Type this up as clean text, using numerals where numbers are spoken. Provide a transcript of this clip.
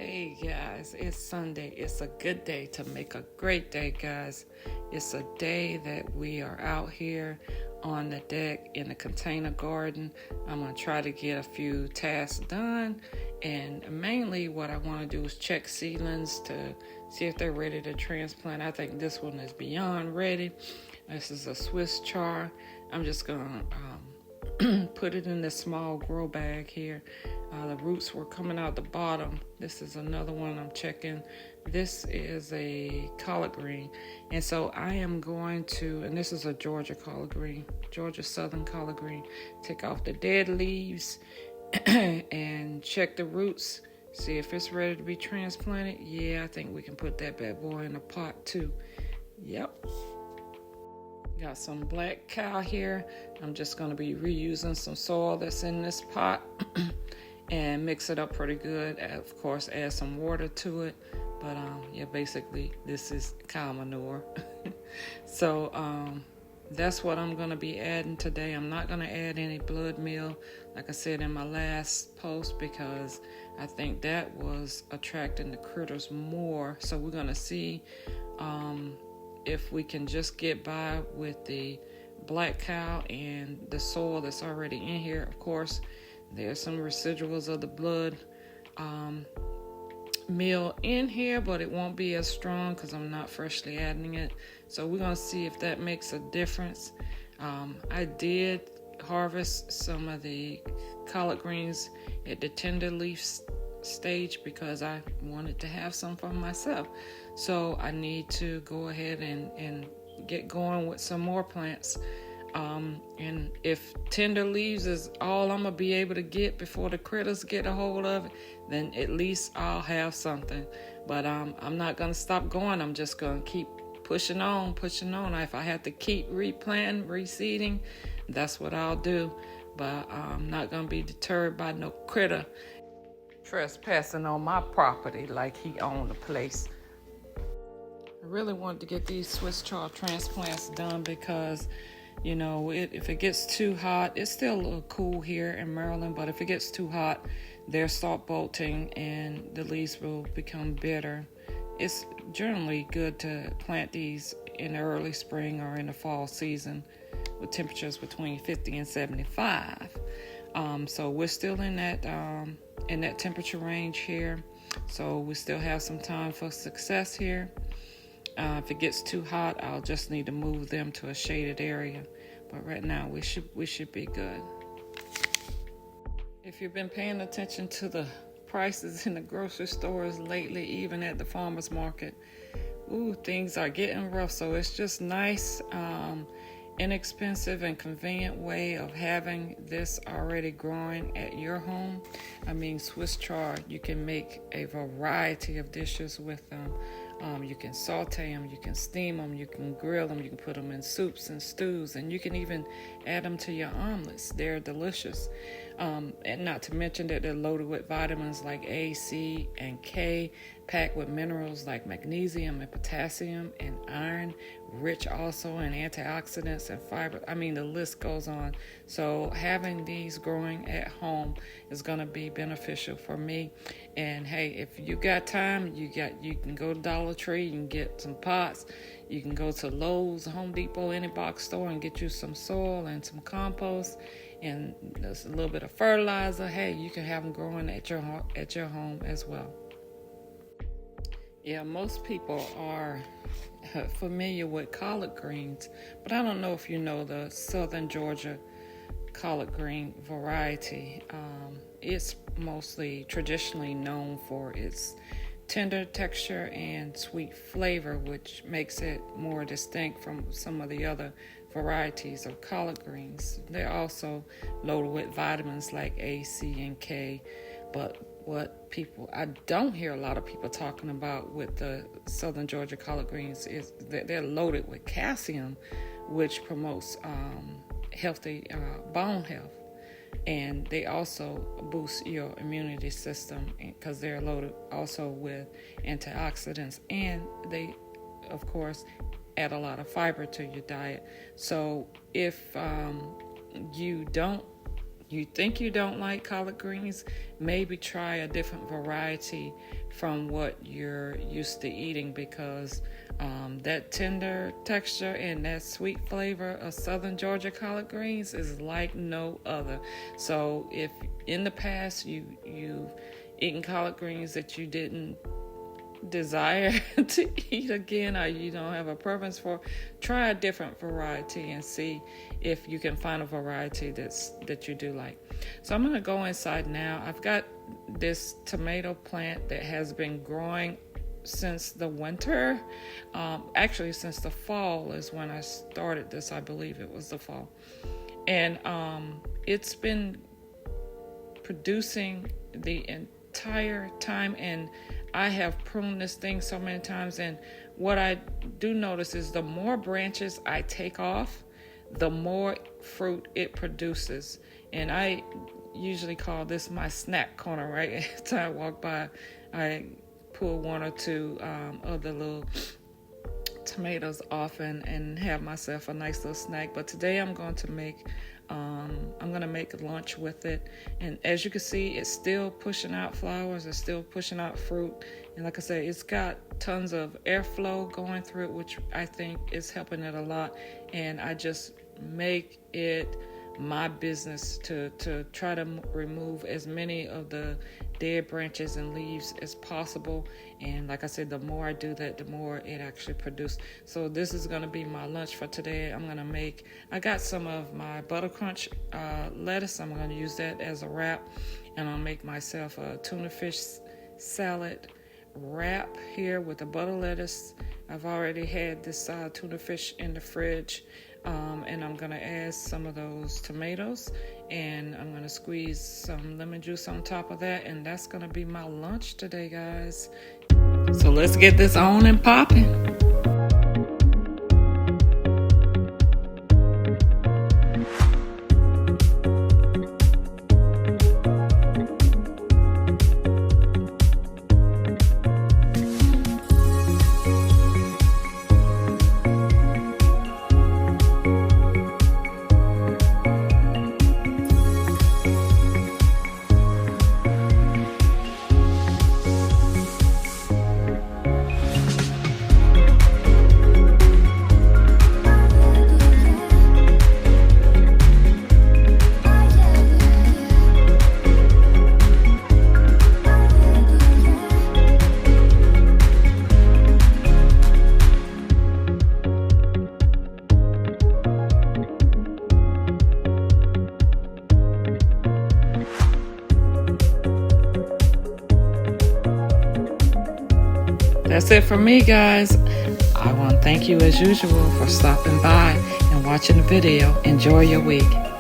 Hey guys, it's Sunday. It's a good day to make a great day, guys. It's a day that we are out here on the deck in the container garden. I'm going to try to get a few tasks done, and mainly what I want to do is check seedlings to see if they're ready to transplant. I think this one is beyond ready. This is a Swiss chard. I'm just going to put it in this small grow bag here. The roots were coming out the bottom. This is another one I'm checking. This is a collard green. And so I am going to, and this is a Georgia collard green, Georgia Southern collard green. Take off the dead leaves and check the roots. See if it's ready to be transplanted. Yeah, I think we can put that bad boy in a pot too. Yep. Got some black cow here. I'm just going to be reusing some soil that's in this pot and mix it up pretty good. Of course, add some water to it. But yeah, basically this is cow manure. So that's what I'm going to be adding today. I'm not going to add any blood meal, like I said in my last post, because I think that was attracting the critters more. So we're going to see if we can just get by with the black cow and the soil that's already in here. Of course, there's some residuals of the blood meal in here, but it won't be as strong because I'm not freshly adding it. So we're going to see if that makes a difference. I did harvest some of the collard greens at the tender leaf stage because I wanted to have some for myself. So I need to go ahead and get going with some more plants. And if tender leaves is all I'm going to be able to get before the critters get a hold of it, then at least I'll have something. But I'm not going to stop going. I'm just going to keep pushing on. If I have to keep replanting, reseeding, that's what I'll do. But I'm not going to be deterred by no critter trespassing on my property like he owned the place. I really wanted to get these Swiss chard transplants done because, you know, if it gets too hot, it's still a little cool here in Maryland, but if it gets too hot, they'll start bolting and the leaves will become bitter. It's generally good to plant these in the early spring or in the fall season with temperatures between 50 and 75. So we're still in that temperature range here. So we still have some time for success here. If it gets too hot, I'll just need to move them to a shaded area. But right now, we should be good. If you've been paying attention to the prices in the grocery stores lately, even at the farmer's market, things are getting rough. So it's just nice, inexpensive and convenient way of having this already growing at your home. I mean, Swiss chard, you can make a variety of dishes with them. You can saute them, you can steam them, you can grill them, you can put them in soups and stews, and you can even add them to your omelets. They're delicious. And not to mention that they're loaded with vitamins like A, C, and K, packed with minerals like magnesium and potassium and iron, rich also in antioxidants and fiber. I mean, the list goes on. So having these growing at home is going to be beneficial for me. And hey, if you got time, you can go to Dollar Tree, you can get some pots, you can go to Lowe's, Home Depot, any box store and get you some soil and some compost and there's a little bit of fertilizer. Hey, you can have them growing at your home as well. Yeah, most people are familiar with collard greens, but I don't know if you know the Southern Georgia collard green variety. It's mostly traditionally known for its tender texture and sweet flavor, which makes it more distinct from some of the other varieties of collard greens. They're also loaded with vitamins like A, C, and K, but what I don't hear a lot of people talking about with the Southern Georgia collard greens is that they're loaded with calcium, which promotes healthy bone health. And they also boost your immunity system because they're loaded also with antioxidants. And they, of course, add a lot of fiber to your diet. So if you don't you think you don't like collard greens, maybe try a different variety from what you're used to eating, because that tender texture and that sweet flavor of Southern Georgia collard greens is like no other. So if in the past you've eaten collard greens that you didn't desire to eat again, or you don't have a preference for, try a different variety and see if you can find a variety that you do like. So I'm going to go inside now. I've got this tomato plant that has been growing since the winter. Actually, since the fall is when I started this. I believe it was the fall. And it's been producing the entire time, and I have pruned this thing so many times, and what I do notice is the more branches I take off, the more fruit it produces. And I usually call this my snack corner, right? Every time I walk by, I pull one or two of the little tomatoes off and have myself a nice little snack. But today I'm going to make lunch with it. And as you can see, it's still pushing out flowers, it's still pushing out fruit. And like I said, it's got tons of airflow going through it, which I think is helping it a lot. And I just make it my business to try to remove as many of the dead branches and leaves as possible. And like I said, the more I do that, the more it actually produces. So this is going to be my lunch for today. I got some of my butter crunch lettuce. I'm going to use that as a wrap, and I'll make myself a tuna fish salad wrap here with the butter lettuce. I've already had this tuna fish in the fridge, and I'm going to add some of those tomatoes, and I'm going to squeeze some lemon juice on top of that, and that's going to be my lunch today, guys. So let's get this on and popping. That's it for me, guys. I want to thank you as usual for stopping by and watching the video. Enjoy your week.